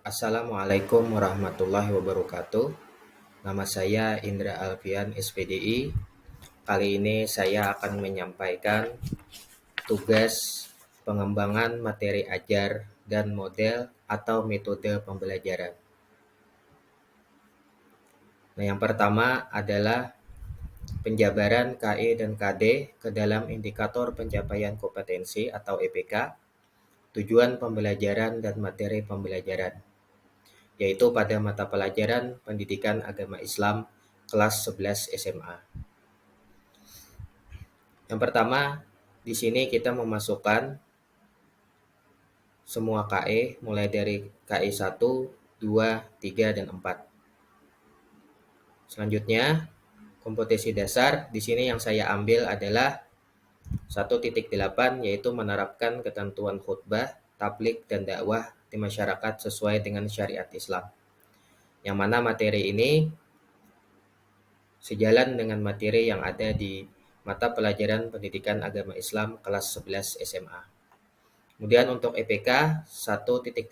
Assalamualaikum warahmatullahi wabarakatuh. Nama saya Indra Alfian SPDI. Kali ini saya akan menyampaikan tugas pengembangan materi ajar dan model atau metode pembelajaran. Nah, yang pertama adalah penjabaran KE dan KD ke dalam indikator pencapaian kompetensi atau EPK, tujuan pembelajaran dan materi pembelajaran, yaitu pada mata pelajaran Pendidikan Agama Islam kelas 11 SMA. Yang pertama, di sini kita memasukkan semua KE mulai dari KE 1, 2, 3, dan 4. Selanjutnya, kompetensi dasar di sini yang saya ambil adalah 1.8, yaitu menerapkan ketentuan khutbah, tabligh, dan dakwah di masyarakat sesuai dengan syariat Islam. Yang mana materi ini sejalan dengan materi yang ada di mata pelajaran Pendidikan Agama Islam kelas 11 SMA. Kemudian untuk EPK 1.8.1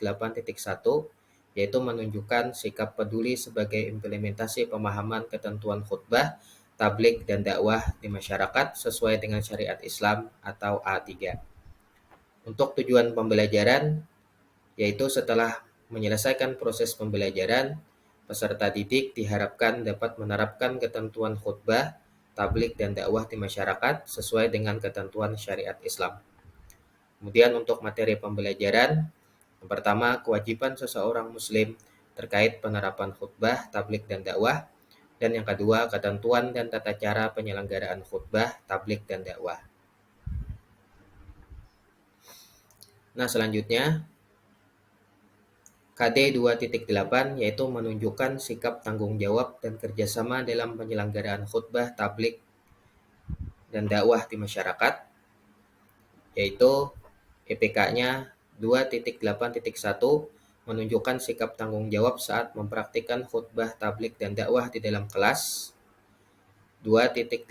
yaitu menunjukkan sikap peduli sebagai implementasi pemahaman ketentuan khutbah, tabligh, dan dakwah di masyarakat sesuai dengan syariat Islam atau A3. Untuk tujuan pembelajaran yaitu setelah menyelesaikan proses pembelajaran, peserta didik diharapkan dapat menerapkan ketentuan khutbah, tabligh, dan dakwah di masyarakat sesuai dengan ketentuan syariat Islam. Kemudian untuk materi pembelajaran, yang pertama kewajiban seseorang muslim terkait penerapan khutbah, tabligh, dan dakwah. Dan yang kedua ketentuan dan tata cara penyelenggaraan khutbah, tabligh, dan dakwah. Nah, selanjutnya KD 2.8 yaitu menunjukkan sikap tanggung jawab dan kerjasama dalam penyelenggaraan khutbah, tabligh, dan dakwah di masyarakat, yaitu EPK-nya 2.8.1 menunjukkan sikap tanggung jawab saat mempraktikkan khutbah, tabligh, dan dakwah di dalam kelas. 2.8.2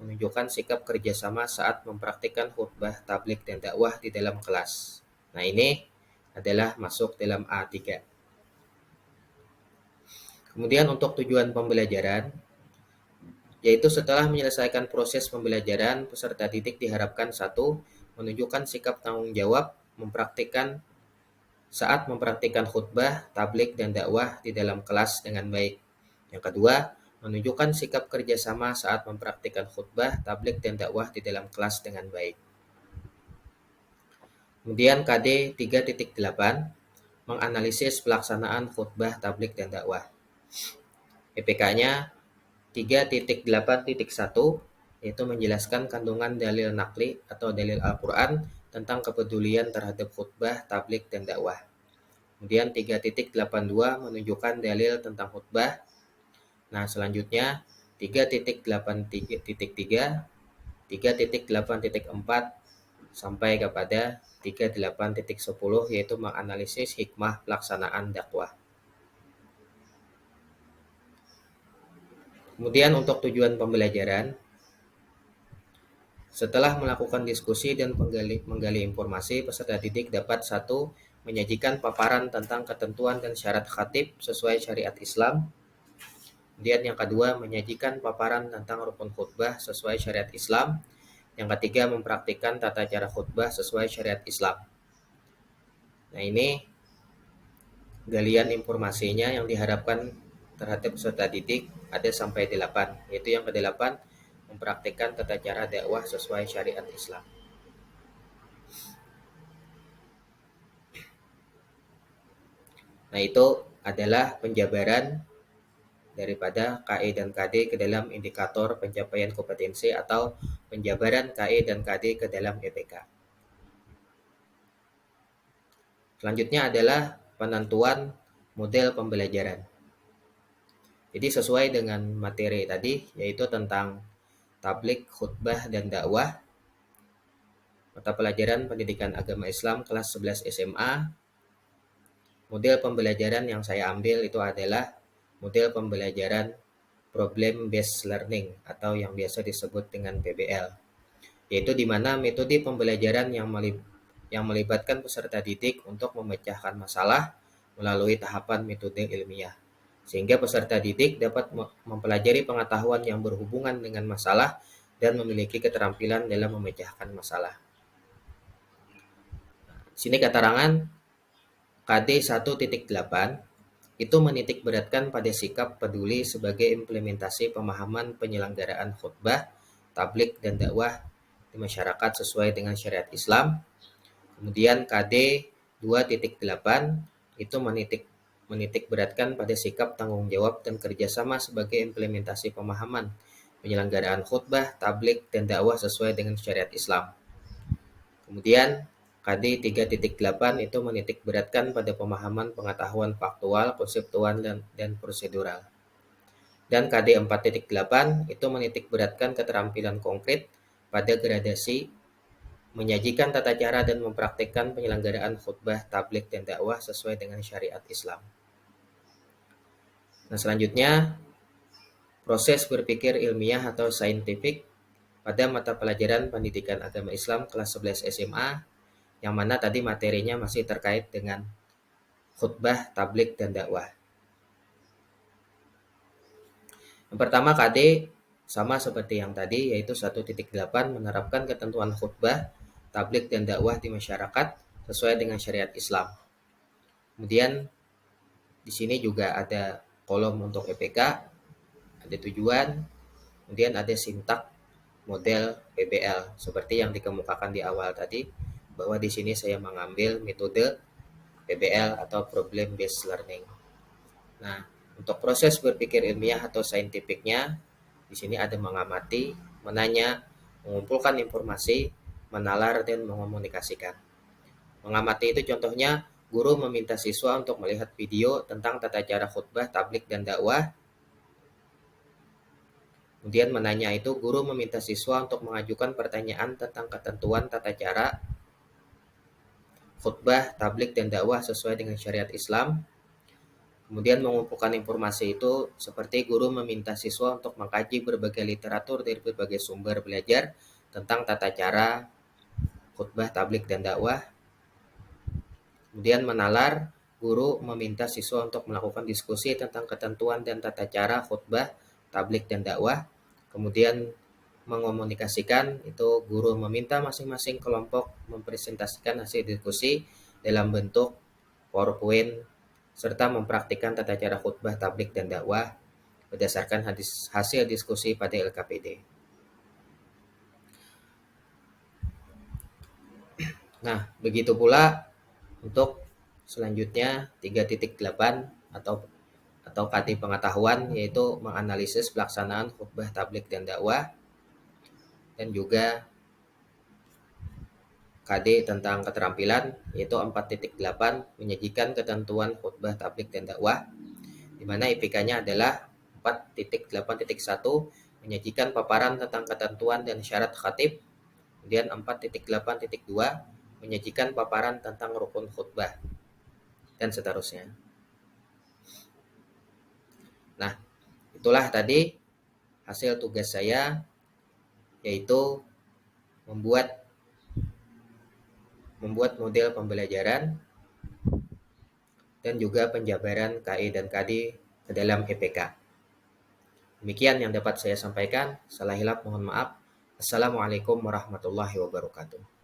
menunjukkan sikap kerjasama saat mempraktikkan khutbah, tabligh, dan dakwah di dalam kelas. Nah, ini adalah masuk dalam A3. Kemudian untuk tujuan pembelajaran, yaitu setelah menyelesaikan proses pembelajaran, peserta didik diharapkan 1. Menunjukkan sikap tanggung jawab saat mempraktikkan khutbah, tabligh, dan dakwah di dalam kelas dengan baik. Yang kedua, menunjukkan sikap kerjasama saat mempraktikkan khutbah, tabligh, dan dakwah di dalam kelas dengan baik. Kemudian KD 3.8 menganalisis pelaksanaan khutbah, tabligh, dan dakwah. EPK-nya 3.8.1 yaitu menjelaskan kandungan dalil nakli atau dalil Al-Quran tentang kepedulian terhadap khutbah, tabligh, dan dakwah. Kemudian 3.82 menunjukkan dalil tentang khutbah. Nah, selanjutnya 3.8.3, 3.8.4 sampai kepada 3.8.10 yaitu menganalisis hikmah pelaksanaan dakwah. Kemudian untuk tujuan pembelajaran, setelah melakukan diskusi dan menggali informasi, peserta didik dapat 1. Menyajikan paparan tentang ketentuan dan syarat khatib sesuai syariat Islam. Kemudian yang kedua, menyajikan paparan tentang rukun khutbah sesuai syariat Islam. Yang ketiga, mempraktikkan tata cara khutbah sesuai syariat Islam. Nah, ini galian informasinya yang diharapkan terhadap peserta didik ada sampai 8, yaitu yang ke-8 mempraktikkan tata cara dakwah sesuai syariat Islam. Nah, itu adalah penjabaran daripada KE dan KD ke dalam indikator pencapaian kompetensi atau penjabaran KE dan KD ke dalam EPK. Selanjutnya adalah penentuan model pembelajaran. Jadi sesuai dengan materi tadi, yaitu tentang tabligh, khutbah, dan dakwah, mata pelajaran Pendidikan Agama Islam kelas 11 SMA, model pembelajaran yang saya ambil itu adalah model pembelajaran Problem Based Learning atau yang biasa disebut dengan PBL, yaitu di mana metode pembelajaran yang yang melibatkan peserta didik untuk memecahkan masalah melalui tahapan metode ilmiah, sehingga peserta didik dapat mempelajari pengetahuan yang berhubungan dengan masalah dan memiliki keterampilan dalam memecahkan masalah. Sini keterangan KD 1.8 itu menitikberatkan pada sikap peduli sebagai implementasi pemahaman penyelenggaraan khutbah, tablik, dan dakwah di masyarakat sesuai dengan syariat Islam. Kemudian KD 2.8 itu menitikberatkan pada sikap tanggung jawab dan kerjasama sebagai implementasi pemahaman penyelenggaraan khutbah, tablik, dan dakwah sesuai dengan syariat Islam. Kemudian KD 3.8 itu menitikberatkan pada pemahaman pengetahuan faktual, konseptual, dan prosedural. Dan KD 4.8 itu menitikberatkan keterampilan konkret pada gradasi menyajikan tata cara dan mempraktikkan penyelenggaraan khutbah, tablik, dan dakwah sesuai dengan syariat Islam. Nah, selanjutnya proses berpikir ilmiah atau saintifik pada mata pelajaran pendidikan agama Islam kelas 11 SMA, yang mana tadi materinya masih terkait dengan khutbah, tablik, dan dakwah. Yang pertama KD sama seperti yang tadi, yaitu 1.8 menerapkan ketentuan khutbah, tablik, dan dakwah di masyarakat sesuai dengan syariat Islam. Kemudian di sini juga ada kolom untuk EPK, ada tujuan, kemudian ada sintak model PBL seperti yang dikemukakan di awal tadi, bahwa di sini saya mengambil metode PBL atau Problem Based Learning. Nah, untuk proses berpikir ilmiah atau saintifiknya, di sini ada mengamati, menanya, mengumpulkan informasi, menalar, dan mengomunikasikan. Mengamati itu contohnya, guru meminta siswa untuk melihat video tentang tata cara khutbah, tablik, dan dakwah. Kemudian menanya itu, guru meminta siswa untuk mengajukan pertanyaan tentang ketentuan tata cara khutbah, tablik, dan dakwah sesuai dengan syariat Islam. Kemudian mengumpulkan informasi itu seperti guru meminta siswa untuk mengkaji berbagai literatur dari berbagai sumber belajar tentang tata cara khutbah, tablik, dan dakwah. Kemudian menalar, guru meminta siswa untuk melakukan diskusi tentang ketentuan dan tata cara khutbah, tablik, dan dakwah. Kemudian mengomunikasikan, itu guru meminta masing-masing kelompok mempresentasikan hasil diskusi dalam bentuk PowerPoint serta mempraktikkan tata cara khutbah, tablik, dan dakwah berdasarkan hasil diskusi pada LKPD. Nah, begitu pula untuk selanjutnya 3.8 atau KT pengetahuan, yaitu menganalisis pelaksanaan khutbah, tablik, dan dakwah, dan juga KD tentang keterampilan, yaitu 4.8 menyajikan ketentuan khutbah, tablik, dan dakwah, di mana IPK-nya adalah 4.8.1 menyajikan paparan tentang ketentuan dan syarat khatib, kemudian 4.8.2 menyajikan paparan tentang rukun khutbah, dan seterusnya. Nah, itulah tadi hasil tugas saya, yaitu membuat model pembelajaran dan juga penjabaran KE dan KD ke dalam EPK. Demikian yang dapat saya sampaikan. Salah hilap mohon maaf. Assalamualaikum warahmatullahi wabarakatuh.